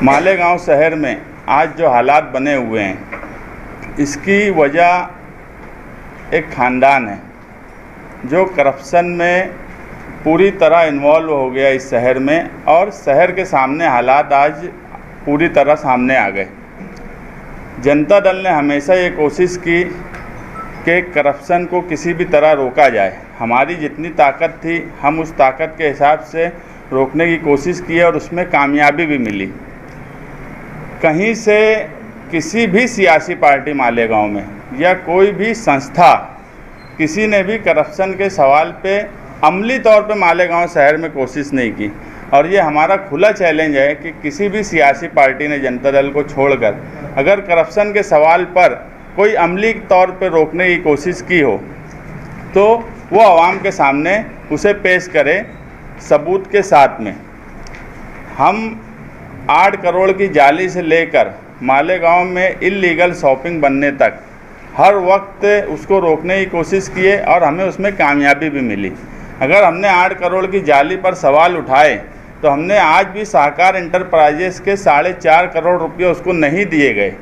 मालेगांव शहर में आज जो हालात बने हुए हैं, इसकी वजह एक ख़ानदान है जो करप्शन में पूरी तरह इन्वॉल्व हो गया इस शहर में, और शहर के सामने हालात आज पूरी तरह सामने आ गए। जनता दल ने हमेशा ये कोशिश की कि करप्शन को किसी भी तरह रोका जाए। हमारी जितनी ताकत थी हम उस ताकत के हिसाब से रोकने की कोशिश की और उसमें कामयाबी भी मिली। कहीं से किसी भी सियासी पार्टी मालेगांव में या कोई भी संस्था किसी ने भी करप्शन के सवाल पे अमली तौर पे मालेगांव शहर में कोशिश नहीं की। और ये हमारा खुला चैलेंज है कि किसी भी सियासी पार्टी ने जनता दल को छोड़कर अगर करप्शन के सवाल पर कोई अमली तौर पे रोकने की कोशिश की हो तो वो आवाम के सामने उसे पेश करे सबूत के साथ में। हम 8 करोड़ की जाली से लेकर मालेगांव में इल्लीगल शॉपिंग बनने तक हर वक्त उसको रोकने की कोशिश किए और हमें उसमें कामयाबी भी मिली। अगर हमने 8 करोड़ की जाली पर सवाल उठाए तो हमने आज भी सहकार इंटरप्राइजेस के 4.5 करोड़ रुपये उसको नहीं दिए गए।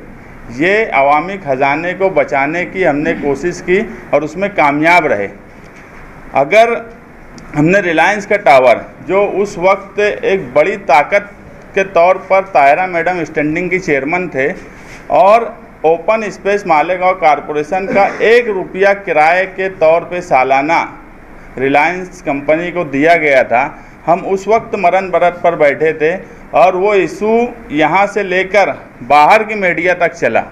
ये अवामी खजाने को बचाने की हमने कोशिश की और उसमें कामयाब रहे। अगर हमने रिलायंस का टावर, जो उस वक्त एक बड़ी ताकत के तौर पर तायरा मैडम स्टैंडिंग की चेयरमैन थे, और ओपन स्पेस मालेगांव कॉरपोरेशन का 1 रुपया किराए के तौर पे सालाना रिलायंस कंपनी को दिया गया था, हम उस वक्त मरण बरत पर बैठे थे और वो इशू यहाँ से लेकर बाहर की मीडिया तक चला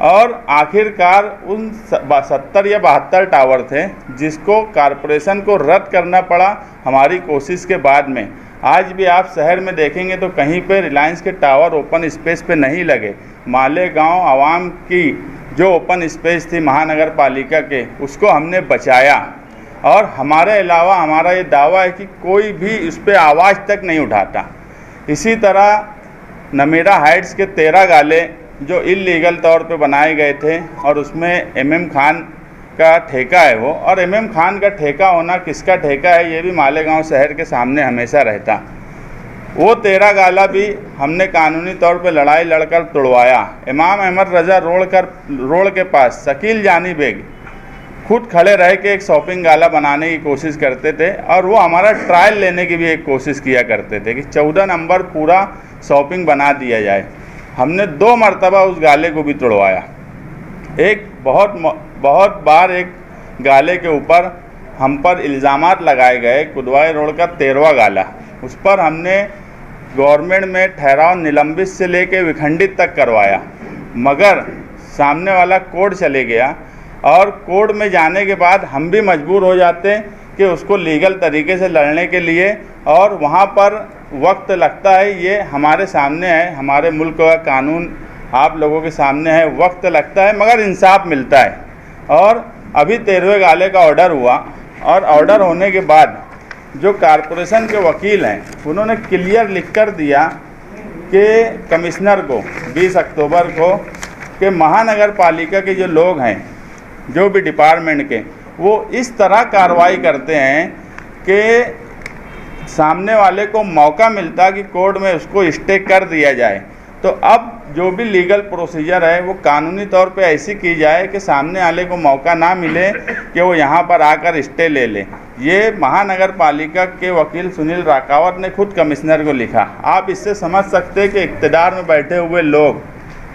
और आखिरकार उन 70 या 72 टावर थे जिसको कॉरपोरेशन को रद्द करना पड़ा हमारी कोशिश के बाद में। आज भी आप शहर में देखेंगे तो कहीं पे रिलायंस के टावर ओपन स्पेस पे नहीं लगे। मालेगांव आवाम की जो ओपन स्पेस थी महानगर पालिका के, उसको हमने बचाया। और हमारे अलावा हमारा ये दावा है कि कोई भी इस पर आवाज़ तक नहीं उठाता। इसी तरह नमीरा हाइट्स के 13 गाले जो इल्लीगल तौर पे बनाए गए थे और उसमें MM खान का ठेका है वो, और MM खान का ठेका होना किसका ठेका है ये भी मालेगांव शहर के सामने हमेशा रहता। वो 13 गाला भी हमने कानूनी तौर पे लड़ाई लड़कर तोड़वाया। इमाम अहमद रजा रोड के पास शकील जानी बेग खुद खड़े रह के एक शॉपिंग गाला बनाने की कोशिश करते थे और वो हमारा ट्रायल लेने की भी एक कोशिश किया करते थे कि 14 नंबर पूरा शॉपिंग बना दिया जाए। हमने 2 मरतबा उस गाले को भी तोड़वाया। एक बहुत बार एक गाले के ऊपर हम पर इल्ज़ामात लगाए गए, कुदवाई रोड का 13वां गाला, उस पर हमने गवर्नमेंट में ठहराव निलंबित से लेके विखंडित तक करवाया, मगर सामने वाला कोर्ट चले गया और कोर्ट में जाने के बाद हम भी मजबूर हो जाते कि उसको लीगल तरीके से लड़ने के लिए, और वहाँ पर वक्त लगता है। ये हमारे सामने है, हमारे मुल्क का कानून आप लोगों के सामने है, वक्त लगता है मगर इंसाफ मिलता है। और अभी 13वें गाले का ऑर्डर हुआ और ऑर्डर होने के बाद जो कॉरपोरेशन के वकील हैं उन्होंने क्लियर लिख कर दिया कि कमिश्नर को 20 अक्टूबर को कि महानगर पालिका के जो लोग हैं, जो भी डिपार्टमेंट के, वो इस तरह कार्रवाई करते हैं कि सामने वाले को मौका मिलता कि कोर्ट में उसको स्टे कर दिया जाए। तो अब जो भी लीगल प्रोसीजर है वो कानूनी तौर पे ऐसी की जाए कि सामने वाले को मौका ना मिले कि वो यहाँ पर आकर स्टे ले ले। ये महानगर पालिका के वकील सुनील राकावत ने खुद कमिश्नर को लिखा। आप इससे समझ सकते हैं कि इक़्तिदार में बैठे हुए लोग,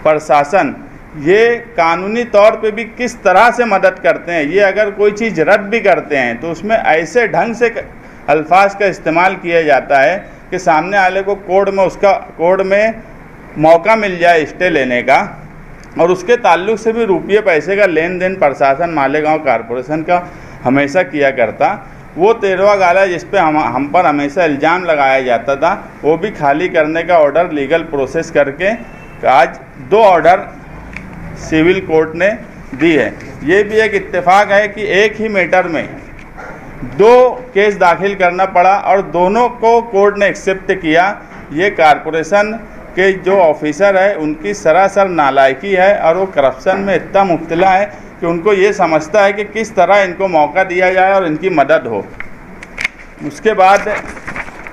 प्रशासन, ये कानूनी तौर पे भी किस तरह से मदद करते हैं। ये अगर कोई चीज़ रद्द भी करते हैं तो उसमें ऐसे ढंग से अल्फाज का इस्तेमाल किया जाता है कि सामने वाले को कोर्ट में मौका मिल जाए स्टे लेने का, और उसके ताल्लुक से भी रुपये पैसे का लेन देन प्रशासन मालेगांव कॉरपोरेशन का हमेशा किया करता। वो 13वां गाला जिस पे हम पर हमेशा इल्ज़ाम लगाया जाता था, वो भी खाली करने का ऑर्डर लीगल प्रोसेस करके आज 2 ऑर्डर सिविल कोर्ट ने दी है। ये भी एक इत्तेफाक है कि एक ही मैटर में 2 केस दाखिल करना पड़ा और दोनों को कोर्ट ने एक्सेप्ट किया। ये कॉरपोरेशन के जो ऑफिसर है उनकी सरासर नालायकी है और वो करप्शन में इतना मुब्तला है कि उनको ये समझता है कि किस तरह इनको मौका दिया जाए और इनकी मदद हो। उसके बाद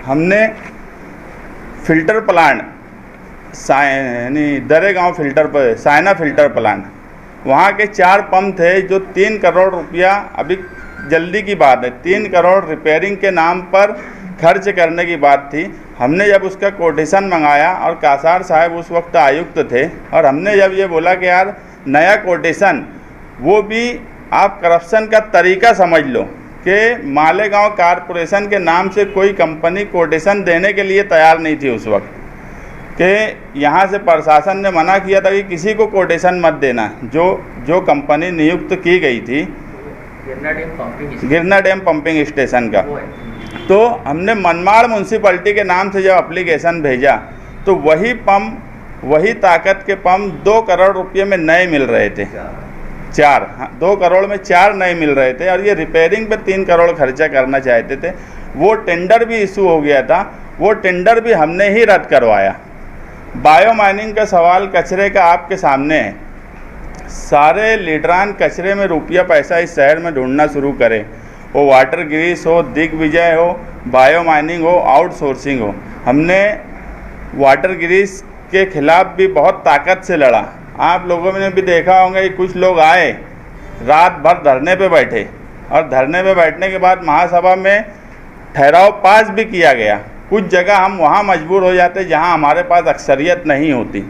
हमने फ़िल्टर प्लांट यानी दरेगांव फिल्टर पर सायना फिल्टर प्लांट, वहाँ के 4 पंप थे जो 3 करोड़ रुपया, अभी जल्दी की बात है, 3 करोड़ रिपेयरिंग के नाम पर खर्च करने की बात थी। हमने जब उसका कोटेशन मंगाया और कासार साहब उस वक्त आयुक्त थे, और हमने जब ये बोला कि यार नया कोटेशन, वो भी आप करप्शन का तरीका समझ लो कि मालेगांव कारपोरेशन के नाम से कोई कंपनी कोटेशन देने के लिए तैयार नहीं थी उस वक्त, कि यहाँ से प्रशासन ने मना किया था कि किसी को कोटेशन मत देना। जो कंपनी नियुक्त की गई थी गिरना डैम पंपिंग स्टेशन का, तो हमने मनमाड़ म्यूनसिपैलिटी के नाम से जब एप्लीकेशन भेजा तो वही पंप, वही ताकत के पंप 2 करोड़ रुपये में नए मिल रहे थे, 4, 2 करोड़ में 4 नए मिल रहे थे, और ये रिपेयरिंग पे 3 करोड़ खर्चा करना चाहते थे। वो टेंडर भी इशू हो गया था, वो टेंडर भी हमने ही रद्द करवाया। बायो माइनिंग का सवाल कचरे का आपके सामने है। सारे लीडरान कचरे में रुपया पैसा इस शहर में ढूंढना शुरू करें, वो वाटर ग्रीस हो, दिग्विजय हो, बायो माइनिंग हो, आउटसोर्सिंग हो। हमने वाटर ग्रीस के खिलाफ भी बहुत ताकत से लड़ा। आप लोगों ने भी देखा होगा कि कुछ लोग आए, रात भर धरने पे बैठे, और धरने पे बैठने के बाद महासभा में ठहराव पास भी किया गया। कुछ जगह हम वहाँ मजबूर हो जाते जहाँ हमारे पास अक्सरियत नहीं होती।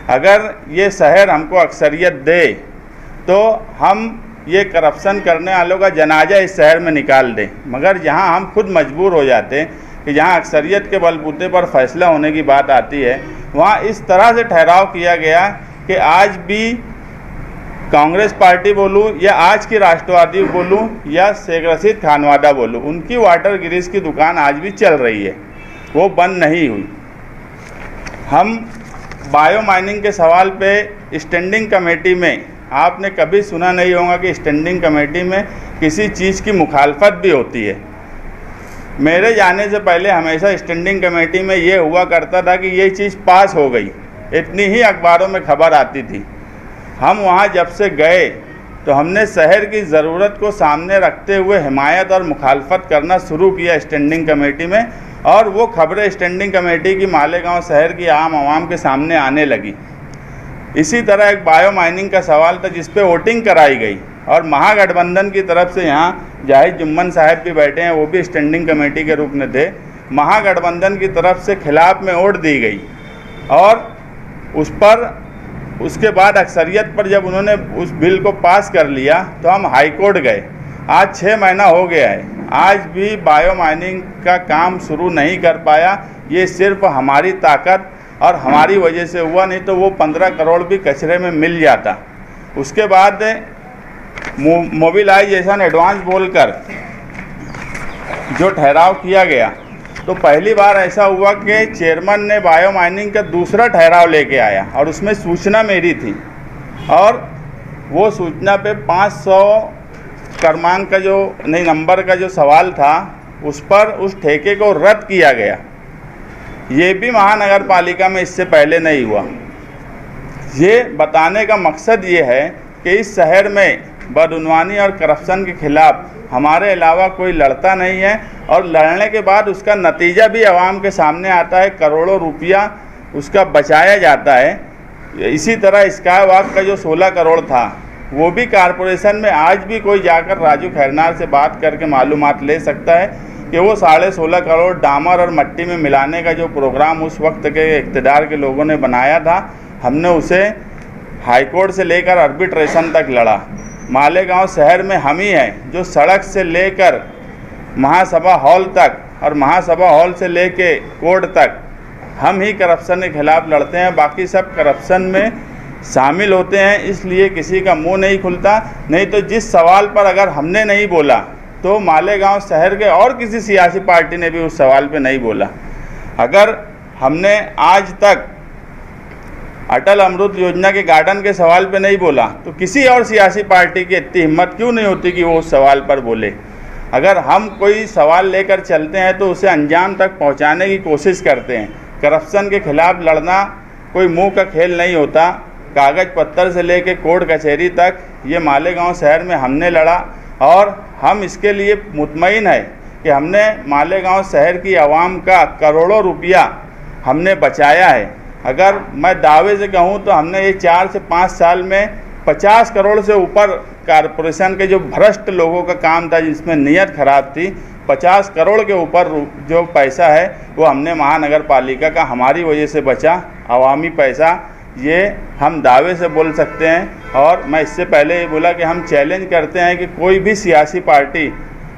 अगर ये शहर हमको अक्सरियत दे तो हम ये करप्शन करने वालों का जनाजा इस शहर में निकाल दें, मगर जहाँ हम खुद मजबूर हो जाते कि जहाँ अक्सरियत के बलबूते पर फैसला होने की बात आती है, वहाँ इस तरह से ठहराव किया गया कि आज भी कांग्रेस पार्टी बोलूँ या आज की राष्ट्रवादी बोलूँ या शेख रशीद खानवादा बोलूँ, उनकी वाटर ग्रीस की दुकान आज भी चल रही है, वो बंद नहीं हुई। हम बायो माइनिंग के सवाल पे स्टैंडिंग कमेटी में, आपने कभी सुना नहीं होगा कि स्टैंडिंग कमेटी में किसी चीज़ की मुखालफत भी होती है। मेरे जाने से पहले हमेशा स्टैंडिंग कमेटी में ये हुआ करता था कि ये चीज़ पास हो गई, इतनी ही अखबारों में खबर आती थी। हम वहाँ जब से गए तो हमने शहर की ज़रूरत को सामने रखते हुए हिमायत और मुखालफत करना शुरू किया स्टैंडिंग कमेटी में, और वो खबरें स्टैंडिंग कमेटी की मालेगांव शहर की आम आवाम के सामने आने लगी। इसी तरह एक बायो माइनिंग का सवाल था जिस पे वोटिंग कराई गई, और महागठबंधन की तरफ से यहाँ जाहिद जुम्मन साहब भी बैठे हैं, वो भी स्टैंडिंग कमेटी के रूप में थे। महागठबंधन की तरफ से खिलाफ में वोट दी गई, और उस पर उसके बाद अक्सरियत पर जब उन्होंने उस बिल को पास कर लिया तो हम हाई कोर्ट गए। आज 6 महीना हो गया है, आज भी बायो माइनिंग का काम शुरू नहीं कर पाया। ये सिर्फ हमारी ताकत और हमारी वजह से हुआ, नहीं तो वो 15 करोड़ भी कचरे में मिल जाता। उसके बाद मोबिलाइजेशन एडवांस बोलकर जो ठहराव किया गया, तो पहली बार ऐसा हुआ कि चेयरमैन ने बायो माइनिंग का दूसरा ठहराव लेके आया, और उसमें सूचना मेरी थी, और वो सूचना पे 500 क्रमांक का जो नहीं नंबर का जो सवाल था, उस पर उस ठेके को रद्द किया गया। ये भी महानगर पालिका में इससे पहले नहीं हुआ। ये बताने का मकसद ये है कि इस शहर में बदउनवानी और करप्शन के खिलाफ हमारे अलावा कोई लड़ता नहीं है, और लड़ने के बाद उसका नतीजा भी आवाम के सामने आता है, करोड़ों रुपया उसका बचाया जाता है। इसी तरह स्काई वॉक का जो 16 करोड़ था, वो भी कारपोरेशन में आज भी कोई जाकर राजू खैरनार से बात करके मालूमात ले सकता है कि वो 16.5 करोड़ डामर और मट्टी में मिलाने का जो प्रोग्राम उस वक्त के इक़्तिदार के लोगों ने बनाया था, हमने उसे हाईकोर्ट से लेकर आर्बिट्रेशन तक लड़ा। मालेगांव शहर में हम ही हैं जो सड़क से लेकर महासभा हॉल तक और महासभा हॉल से लेके कोर्ट तक हम ही करप्शन के खिलाफ लड़ते हैं। बाकी सब करप्शन में शामिल होते हैं, इसलिए किसी का मुंह नहीं खुलता। नहीं तो जिस सवाल पर अगर हमने नहीं बोला तो मालेगांव शहर के और किसी सियासी पार्टी ने भी उस सवाल पे नहीं बोला। अगर हमने आज तक अटल अमृत योजना के गार्डन के सवाल पे नहीं बोला तो किसी और सियासी पार्टी की इतनी हिम्मत क्यों नहीं होती कि वो उस सवाल पर बोले। अगर हम कोई सवाल लेकर चलते हैं तो उसे अंजाम तक पहुंचाने की कोशिश करते हैं। करप्शन के खिलाफ लड़ना कोई मुंह का खेल नहीं होता। कागज़ पत्तर से लेकर कोर्ट कचहरी तक ये मालेगांव शहर में हमने लड़ा, और हम इसके लिए मुतमईन है कि हमने मालेगांव शहर की आवाम का करोड़ों रुपया हमने बचाया है। अगर मैं दावे से कहूँ तो हमने ये 4 से 5 साल में 50 करोड़ से ऊपर कारपोरेशन के जो भ्रष्ट लोगों का काम था, जिसमें नीयत खराब थी, 50 करोड़ के ऊपर जो पैसा है वो हमने महानगर पालिका का हमारी वजह से बचा। अवामी पैसा, ये हम दावे से बोल सकते हैं। और मैं इससे पहले ये बोला कि हम चैलेंज करते हैं कि कोई भी सियासी पार्टी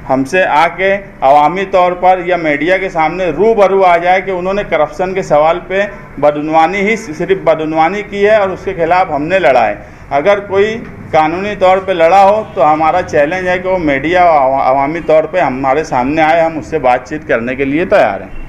हमसे आके अवामी तौर पर या मीडिया के सामने रूबरू आ जाए कि उन्होंने करप्शन के सवाल पे बदनवानी ही सिर्फ बदनवानी की है और उसके खिलाफ हमने लड़ा है। अगर कोई कानूनी तौर पे लड़ा हो तो हमारा चैलेंज है कि वो मीडिया अवामी तौर पे हमारे सामने आए, हम उससे बातचीत करने के लिए तैयार हैं।